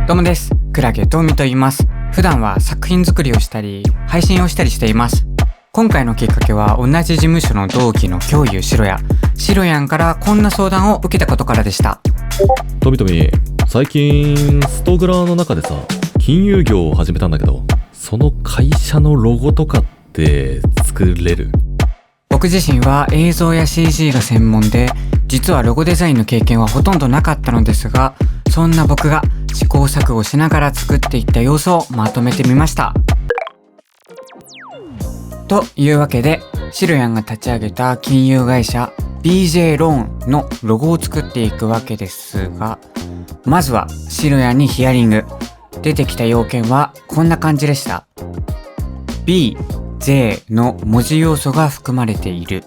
どうもです。クラゲトミと言います。普段は作品作りをしたり、配信をしたりしています。今回のきっかけは同じ事務所の同期の京優シロヤンからこんな相談を受けたことからでした。トミ、最近ストグラの中でさ、金融業を始めたんだけど、その会社のロゴとかって作れる？僕自身は映像や CG が専門で、実はロゴデザインの経験はほとんどなかったのですが、そんな僕が試行錯誤しながら作っていった様子をまとめてみました。というわけで、シロヤンが立ち上げた金融会社 BJ ローンのロゴを作っていくわけですが、まずはシロヤンにヒアリング。出てきた要件はこんな感じでした。BJ の文字要素が含まれている。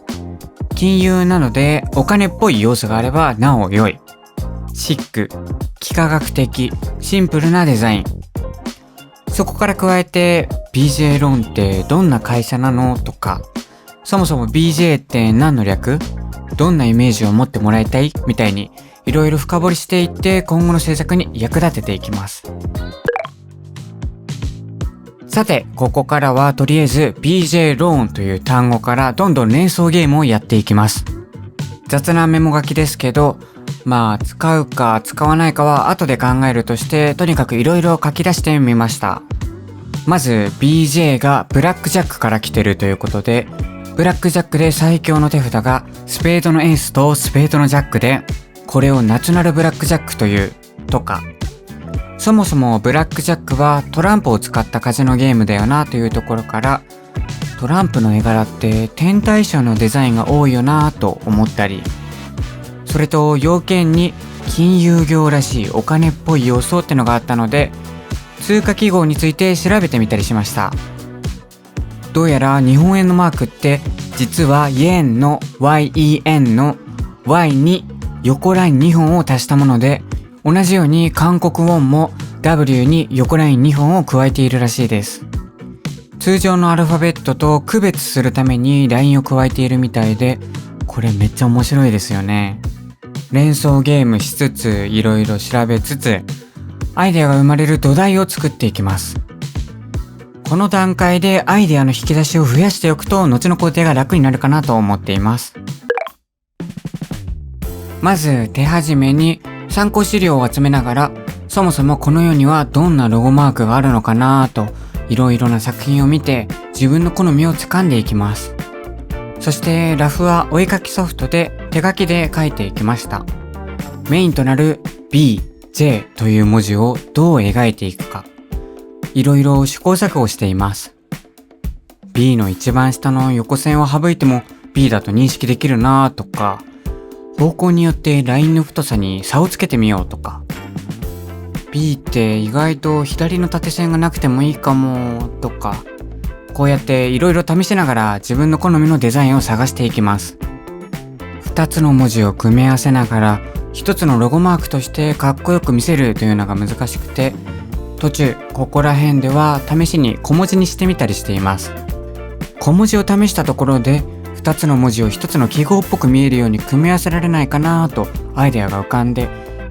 金融なのでお金っぽい要素があればなお良い。シック、幾何学的、シンプルなデザイン。そこから加えて BJ ローンってどんな会社なのとか、そもそも BJ って何の略？どんなイメージを持ってもらいたいみたいにいろいろ深掘りしていって今後の制作に役立てていきます。さて、ここからはとりあえず BJ ローンという単語からどんどん連想ゲームをやっていきます。雑なメモ書きですけど、使うか使わないかは後で考えるとして、とにかくいろいろ書き出してみました。まず BJ がブラックジャックから来てるということで、ブラックジャックで最強の手札がスペードのエースとスペードのジャックで、これをナチュラルブラックジャックというとか、そもそもブラックジャックはトランプを使ったカジノゲームだよなというところから、トランプの絵柄って天体ショーのデザインが多いよなと思ったり、それと要件に金融業らしいお金っぽい要素ってのがあったので、通貨記号について調べてみたりしました。どうやら日本円のマークって実はイエンの YEN の Y に横ライン2本を足したもので、同じように韓国ウォンも W に横ライン2本を加えているらしいです。通常のアルファベットと区別するためにラインを加えているみたいで、これめっちゃ面白いですよね。連想ゲームしつつ、いろいろ調べつつ、アイデアが生まれる土台を作っていきます。この段階でアイデアの引き出しを増やしておくと、後の工程が楽になるかなと思っています。まず手始めに参考資料を集めながら、そもそもこの世にはどんなロゴマークがあるのかなと、いろいろな作品を見て自分の好みをつかんでいきます。そしてラフはお絵描きソフトで手書きで書いていきました。メインとなる BJ という文字をどう描いていくか、いろいろ試行錯誤しています。B の一番下の横線を省いても B だと認識できるなとか、方向によってラインの太さに差をつけてみようとか、 B って意外と左の縦線がなくてもいいかもとか、こうやっていろいろ試しながら自分の好みのデザインを探していきます。2つの文字を組み合わせながら1つのロゴマークとしてかっこよく見せるというのが難しくて、途中ここら辺では試しに小文字にしてみたりしています。小文字を試したところで2つの文字を1つの記号っぽく見えるように組み合わせられないかなとアイデアが浮かんで、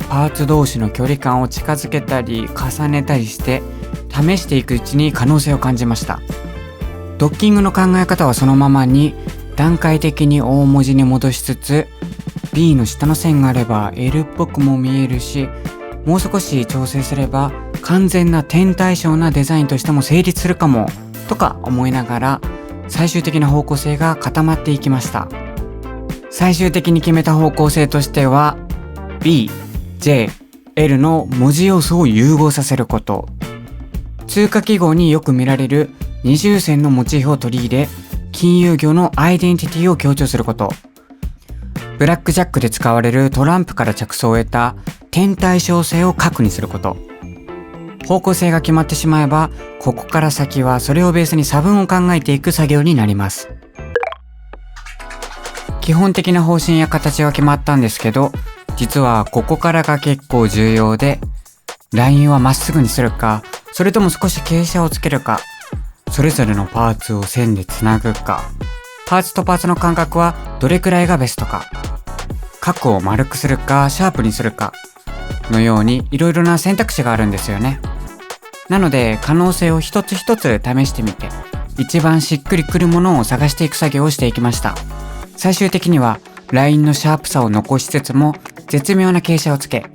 パーツ同士の距離感を近づけたり重ねたりして試していくうちに可能性を感じました。ドッキングの考え方はそのままに、段階的に大文字に戻しつつ、 B の下の線があれば L っぽくも見えるし、もう少し調整すれば完全な点対称なデザインとしても成立するかもとか思いながら、最終的な方向性が固まっていきました。最終的に決めた方向性としては BJ、L の文字要素を融合させること、通貨記号によく見られる二重線のモチーフを取り入れ、金融業のアイデンティティを強調すること、ブラックジャックで使われるトランプから着想を得た点対称性を核にすること。方向性が決まってしまえば、ここから先はそれをベースに差分を考えていく作業になります。基本的な方針や形は決まったんですけど、実はここからが結構重要で、ラインはまっすぐにするか、それとも少し傾斜をつけるか、それぞれのパーツを線でつなぐか、パーツとパーツの間隔はどれくらいがベストか、角を丸くするかシャープにするか、のようにいろいろな選択肢があるんですよね。なので可能性を一つ一つ試してみて、一番しっくりくるものを探していく作業をしていきました。最終的にはラインのシャープさを残しつつも絶妙な傾斜をつけ、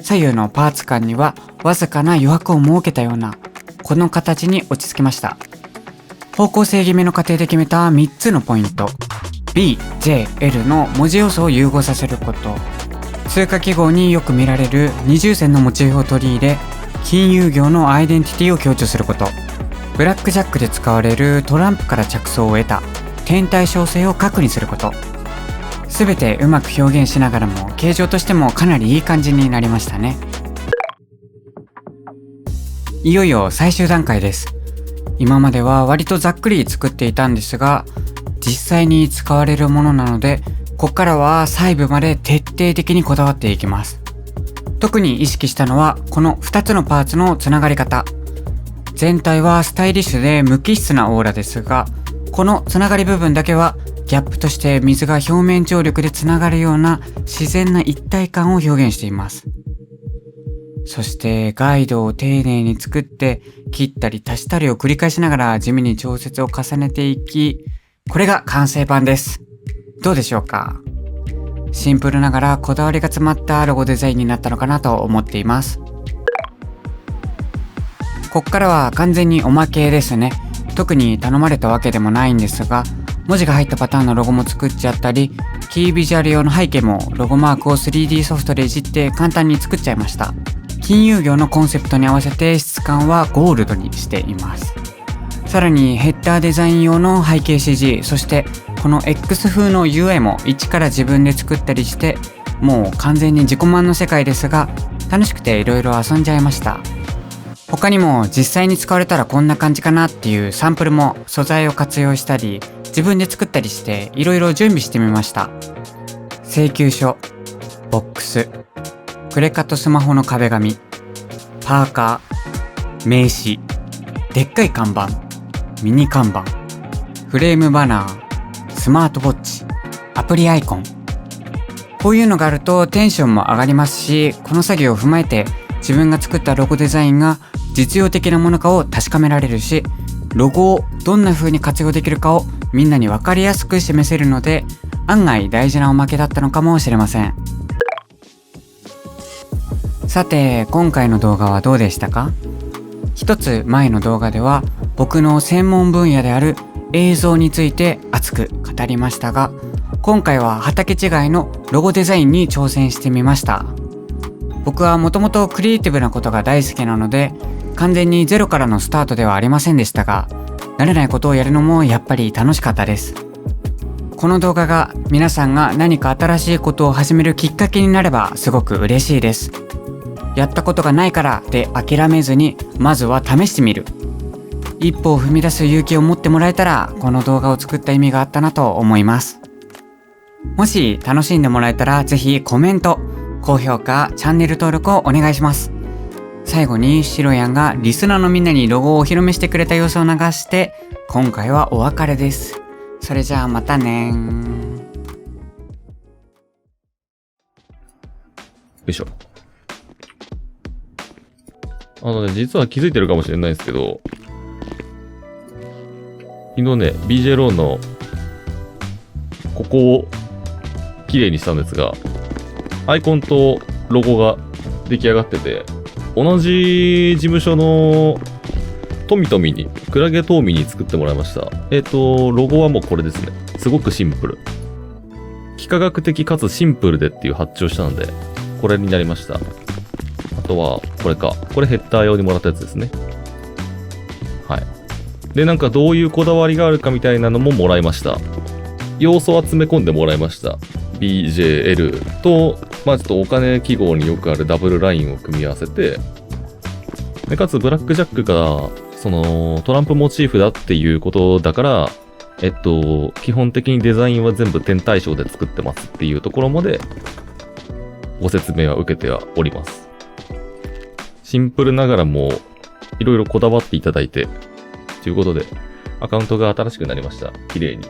左右のパーツ間にはわずかな余白を設けたようなこの形に落ち着きました。方向性決めの過程で決めた3つのポイント、 B、J、L の文字要素を融合させること、通貨記号によく見られる二重線のモチーフを取り入れ金融業のアイデンティティを強調すること、ブラックジャックで使われるトランプから着想を得た天体小星を核にすること、すべてうまく表現しながらも形状としてもかなりいい感じになりましたね。いよいよ最終段階です。今までは割とざっくり作っていたんですが、実際に使われるものなので、ここからは細部まで徹底的にこだわっていきます。特に意識したのはこの2つのパーツのつながり方。全体はスタイリッシュで無機質なオーラですが、このつながり部分だけはギャップとして水が表面張力でつながるような自然な一体感を表現しています。そしてガイドを丁寧に作って切ったり足したりを繰り返しながら地味に調節を重ねていき、これが完成版です。どうでしょうか？シンプルながらこだわりが詰まったロゴデザインになったのかなと思っています。こっからは完全におまけですね。特に頼まれたわけでもないんですが、文字が入ったパターンのロゴも作っちゃったり、キービジュアル用の背景もロゴマークを 3D ソフトでいじって簡単に作っちゃいました。金融業のコンセプトに合わせて質感はゴールドにしています。さらにヘッダーデザイン用の背景 CG、 そしてこの X 風の UI も一から自分で作ったりして、もう完全に自己満の世界ですが、楽しくていろいろ遊んじゃいました。他にも実際に使われたらこんな感じかなっていうサンプルも素材を活用したり自分で作ったりしていろいろ準備してみました。請求書、ボックス、クレカとスマホの壁紙、パーカー、名刺、でっかい看板、ミニ看板、フレームバナー、スマートウォッチ、アプリアイコン。こういうのがあるとテンションも上がりますし、この作業を踏まえて自分が作ったロゴデザインが実用的なものかを確かめられるし、ロゴをどんな風に活用できるかをみんなに分かりやすく示せるので、案外大事なおまけだったのかもしれません。さて、今回の動画はどうでしたか？一つ前の動画では僕の専門分野である映像について熱く語りましたが、今回は畑違いのロゴデザインに挑戦してみました。僕はもともとクリエイティブなことが大好きなので、完全にゼロからのスタートではありませんでしたが、慣れないことをやるのもやっぱり楽しかったです。この動画が皆さんが何か新しいことを始めるきっかけになればすごく嬉しいです。やったことがないからで諦めずに、まずは試してみる。一歩を踏み出す勇気を持ってもらえたら、この動画を作った意味があったなと思います。もし楽しんでもらえたら、ぜひコメント、高評価、チャンネル登録をお願いします。最後にシロヤンがリスナーのみんなにロゴをお披露目してくれた様子を流して、今回はお別れです。それじゃあまたねー。よいしょ。実は気づいてるかもしれないですけど、昨日ね、BJ ローンのここを綺麗にしたんですが、アイコンとロゴが出来上がってて、同じ事務所のトミトミに、クラゲトーミに作ってもらいました。ロゴはもうこれですね。すごくシンプル。幾何学的かつシンプルでっていう発注をしたので、これになりました。あとは、これか。これヘッダー用にもらったやつですね。はい。で、なんかどういうこだわりがあるかみたいなのももらいました。要素を詰め込んでもらいました。BJL と、まあちょっとお金記号によくあるダブルラインを組み合わせて、でかつブラックジャックが、そのトランプモチーフだっていうことだから、基本的にデザインは全部天体ショーで作ってますっていうところまで、ご説明は受けてはおります。シンプルながらも、いろいろこだわっていただいて、ということで、アカウントが新しくなりました。綺麗に。